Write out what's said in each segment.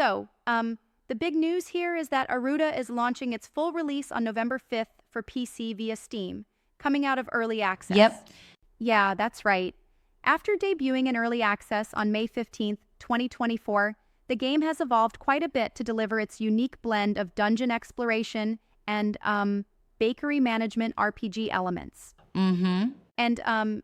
The big news here is that Aruda is launching its full release on November 5th for PC via Steam, coming out of early access. Yep. Yeah, that's right. After debuting in early access on May 15th, 2024, the game has evolved quite a bit to deliver its unique blend of dungeon exploration and bakery management RPG elements. Mm-hmm. And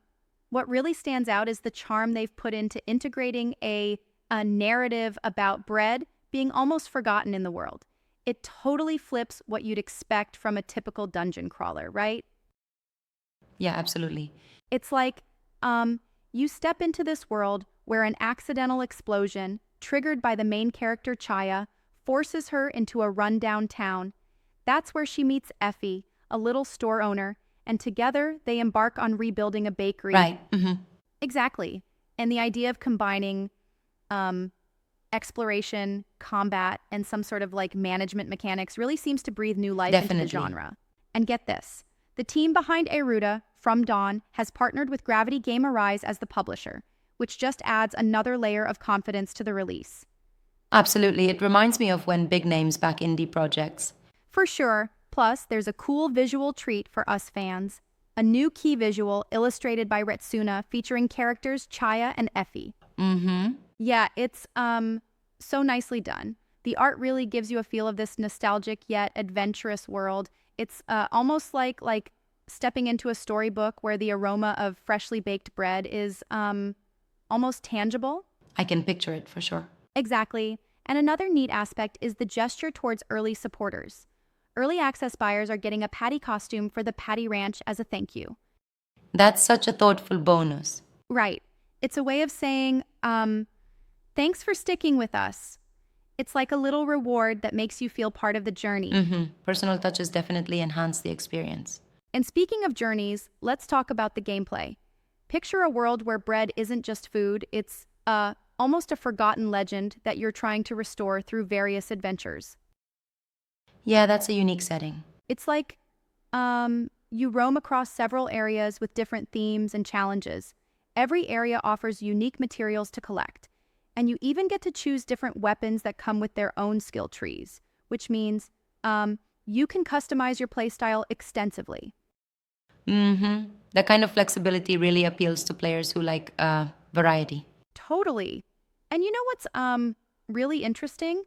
what really stands out is the charm they've put into integrating a narrative about bread being almost forgotten in the world. It totally flips what you'd expect from a typical dungeon crawler, right? Yeah, absolutely. It's like you step into this world where an accidental explosion, triggered by the main character Chaya, forces her into a rundown town. That's where she meets Effie, a little store owner, and together they embark on rebuilding a bakery. Right. Mm-hmm. Exactly. And the idea of combining exploration, combat, and some sort of like management mechanics really seems to breathe new life into the Definitely. genre. And get this, the team behind Eruda, From Dawn, has partnered with Gravity Game Arise as the publisher, which just adds another layer of confidence to the release. Absolutely. It reminds me of when big names back indie projects. For sure. Plus, there's a cool visual treat for us fans. A new key visual illustrated by Retsuna featuring characters Chaya and Effie. Mm-hmm. Yeah, it's so nicely done. The art really gives you a feel of this nostalgic yet adventurous world. It's almost like stepping into a storybook where the aroma of freshly baked bread is almost tangible. I can picture it for sure. Exactly. And another neat aspect is the gesture towards early supporters. Early access buyers are getting a patty costume for the Patty Ranch as a thank you. That's such a thoughtful bonus. Right. It's a way of saying, thanks for sticking with us. It's like a little reward that makes you feel part of the journey. Mm-hmm. Personal touches definitely enhance the experience. And speaking of journeys, let's talk about the gameplay. Picture a world where bread isn't just food, it's almost a forgotten legend that you're trying to restore through various adventures. Yeah, that's a unique setting. It's like you roam across several areas with different themes and challenges. Every area offers unique materials to collect, and you even get to choose different weapons that come with their own skill trees, which means you can customize your playstyle extensively. Mm-hmm. That kind of flexibility really appeals to players who like variety. Totally. And you know what's really interesting?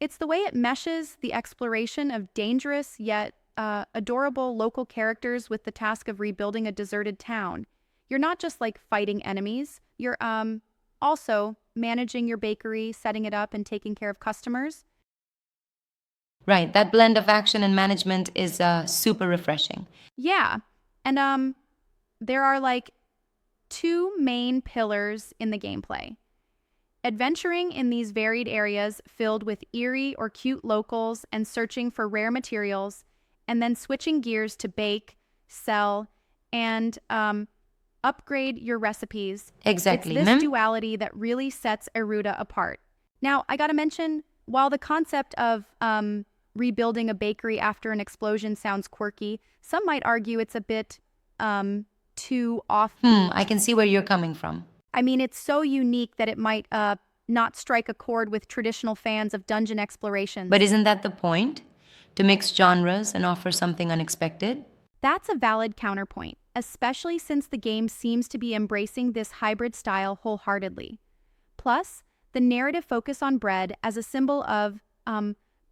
It's the way it meshes the exploration of dangerous yet adorable local characters with the task of rebuilding a deserted town. You're not just like fighting enemies, you're also managing your bakery, setting it up, and taking care of customers. Right, that blend of action and management is super refreshing. Yeah. And there are like two main pillars in the gameplay. Adventuring in these varied areas filled with eerie or cute locals and searching for rare materials, and then switching gears to bake, sell, and upgrade your recipes. Exactly. It's this duality that really sets Eruda apart. Now, I gotta mention, while the concept of rebuilding a bakery after an explosion sounds quirky, some might argue it's a bit too off. I can see where you're coming from. I mean, it's so unique that it might not strike a chord with traditional fans of dungeon explorations. But isn't that the point? To mix genres and offer something unexpected? That's a valid counterpoint, especially since the game seems to be embracing this hybrid style wholeheartedly. Plus, the narrative focus on bread as a symbol of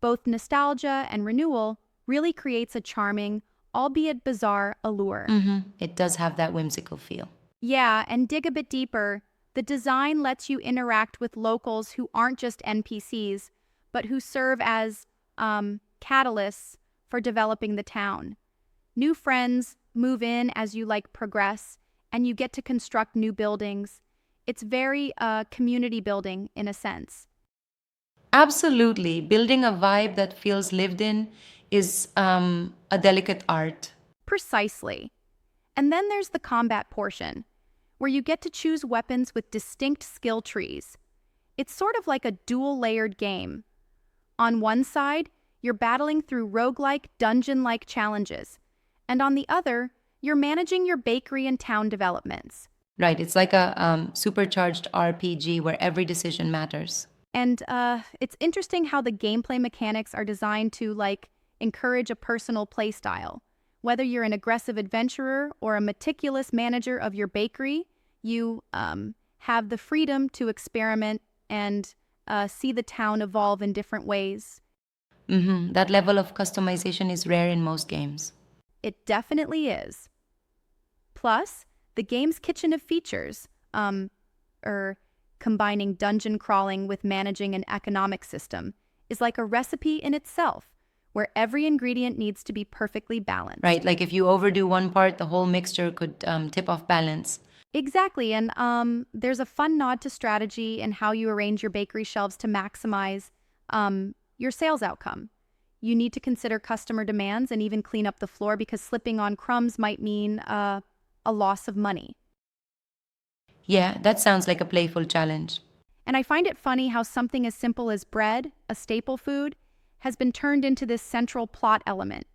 both nostalgia and renewal really creates a charming, albeit bizarre, allure. Mm-hmm. It does have that whimsical feel. Yeah, and dig a bit deeper, the design lets you interact with locals who aren't just NPCs, but who serve as catalysts for developing the town. New friends move in as you progress, and you get to construct new buildings. It's very community building in a sense. Absolutely. Building a vibe that feels lived in is a delicate art. Precisely. And then there's the combat portion, where you get to choose weapons with distinct skill trees. It's sort of like a dual-layered game. On one side, you're battling through roguelike, dungeon-like challenges, and on the other, you're managing your bakery and town developments. Right. It's like a supercharged RPG where every decision matters. And it's interesting how the gameplay mechanics are designed to like encourage a personal play style. Whether you're an aggressive adventurer or a meticulous manager of your bakery, you have the freedom to experiment and see the town evolve in different ways. That level of customization is rare in most games. It definitely is. Plus, the game's kitchen of features, or combining dungeon crawling with managing an economic system, is like a recipe in itself, where every ingredient needs to be perfectly Right, balanced. like if you overdo one part, the whole mixture could tip off balance. Exactly, and there's a fun nod to strategy and how you arrange your bakery shelves to maximize your sales outcome. You need to consider customer demands and even clean up the floor because slipping on crumbs might mean a loss of money. Yeah, that sounds like a playful challenge. And I find it funny how something as simple as bread, a staple food, has been turned into this central plot element.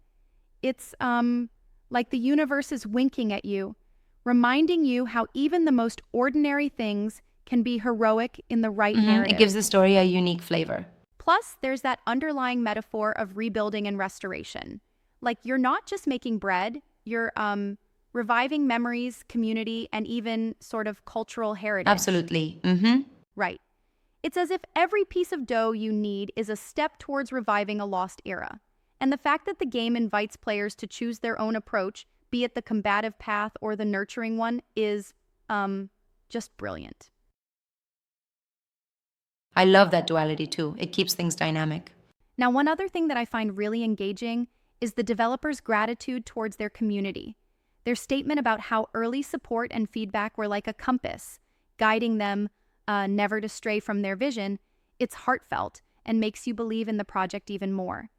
It's like the universe is winking at you, reminding you how even the most ordinary things can be heroic in the right It gives narrative. the story a unique flavor. Plus, there's that underlying metaphor of rebuilding and restoration. Like you're not just making bread, you're reviving memories, community, and even sort of cultural heritage. Absolutely. Right. It's as if every piece of dough you need is a step towards reviving a lost era. And the fact that the game invites players to choose their own approach, be it the combative path or the nurturing one, is just brilliant. I love that duality too. It keeps things dynamic. Now, one other thing that I find really engaging is the developers' gratitude towards their community. Their statement about how early support and feedback were like a compass, guiding them never to stray from their vision, it's heartfelt and makes you believe in the project even more.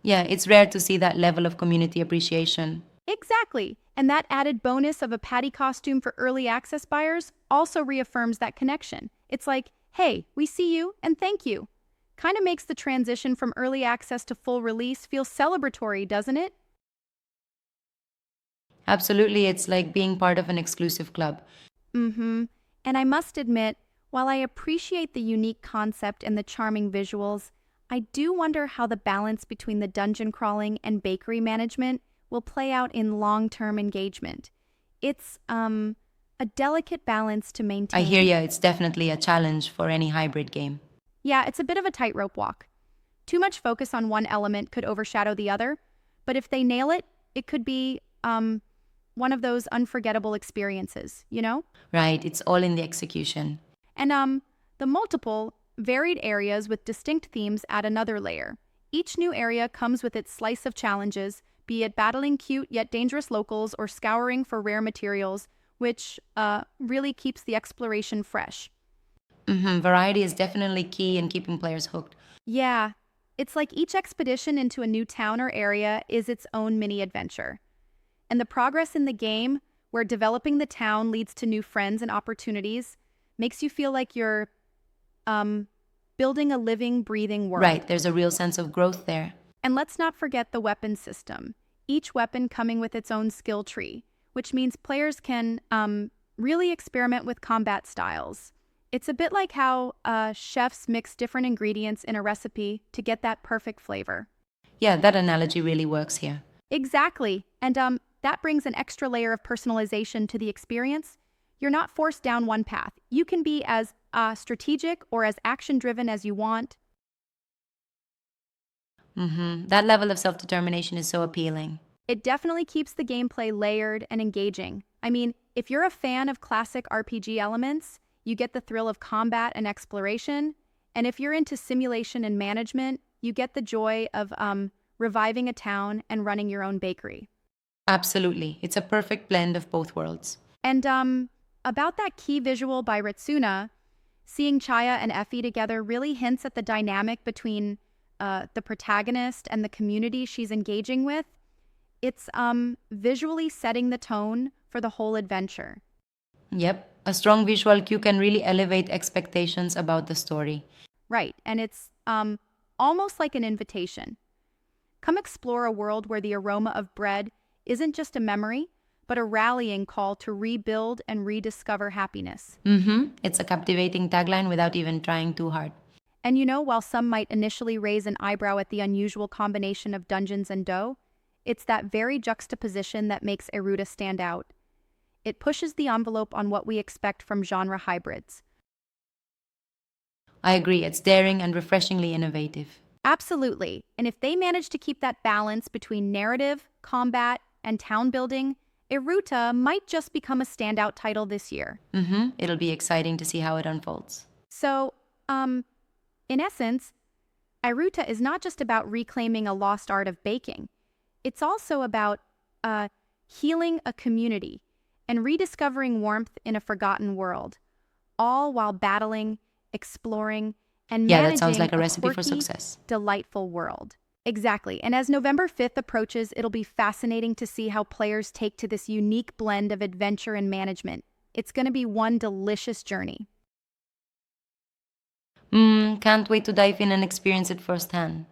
Yeah, it's rare to see that level of community appreciation. Exactly. And that added bonus of a Patty costume for early access buyers also reaffirms that connection. It's like, hey, we see you and thank you. Kind of makes the transition from early access to full release feel celebratory, doesn't it? Absolutely, it's like being part of an exclusive club. Mm-hmm. And I must admit, while I appreciate the unique concept and the charming visuals, I do wonder how the balance between the dungeon crawling and bakery management will play out in long-term engagement. It's a delicate balance to I hear maintain. ya, it's definitely a challenge for any hybrid game. Yeah, it's a bit of a tightrope walk. Too much focus on one element could overshadow the other, but if they nail it, it could be one of those unforgettable experiences, you know? Right, it's all in the execution. And the multiple, varied areas with distinct themes add another layer. Each new area comes with its slice of challenges, be it battling cute yet dangerous locals or scouring for rare materials, which really keeps the exploration fresh. Variety is definitely key in keeping players hooked. Yeah, it's like each expedition into a new town or area is its own mini adventure. And the progress in the game, where developing the town leads to new friends and opportunities, makes you feel like you're um, building a living, breathing world. Right, there's a real sense of growth there. And let's not forget the weapon system, each weapon coming with its own skill tree, which means players can really experiment with combat styles. It's a bit like how chefs mix different ingredients in a recipe to get that perfect flavor. Yeah, that analogy really works here. Exactly. And that brings an extra layer of personalization to the experience. You're not forced down one path. You can be as strategic or as action driven as you want. That level of self determination is so appealing. It definitely keeps the gameplay layered and engaging. I mean, if you're a fan of classic RPG elements, you get the thrill of combat and exploration. And if you're into simulation and management, you get the joy of reviving a town and running your own bakery. Absolutely. It's a perfect blend of both worlds. And about that key visual by Ritsuna, seeing Chaya and Effie together really hints at the dynamic between the protagonist and the community she's engaging with. It's visually setting the tone for the whole adventure. Yep. A strong visual cue can really elevate expectations about the story. Right, and it's almost like an invitation. Come explore a world where the aroma of bread isn't just a memory, but a rallying call to rebuild and rediscover happiness. It's a captivating tagline without even trying too hard. And you know, while some might initially raise an eyebrow at the unusual combination of dungeons and dough, it's that very juxtaposition that makes Eruta stand out. It pushes the envelope on what we expect from genre hybrids. I agree, it's daring and refreshingly innovative. Absolutely. And if they manage to keep that balance between narrative, combat, and town building, Eruta might just become a standout title this year. It'll be exciting to see how it unfolds. So, in essence, Eruta is not just about reclaiming a lost art of baking. It's also about healing a community and rediscovering warmth in a forgotten world, all while battling, exploring, and Yeah, that sounds managing like a a recipe for quirky, success. delightful world. Exactly. And as November 5th approaches, it'll be fascinating to see how players take to this unique blend of adventure and management. It's going to be one delicious journey. Can't wait to dive in and experience it firsthand.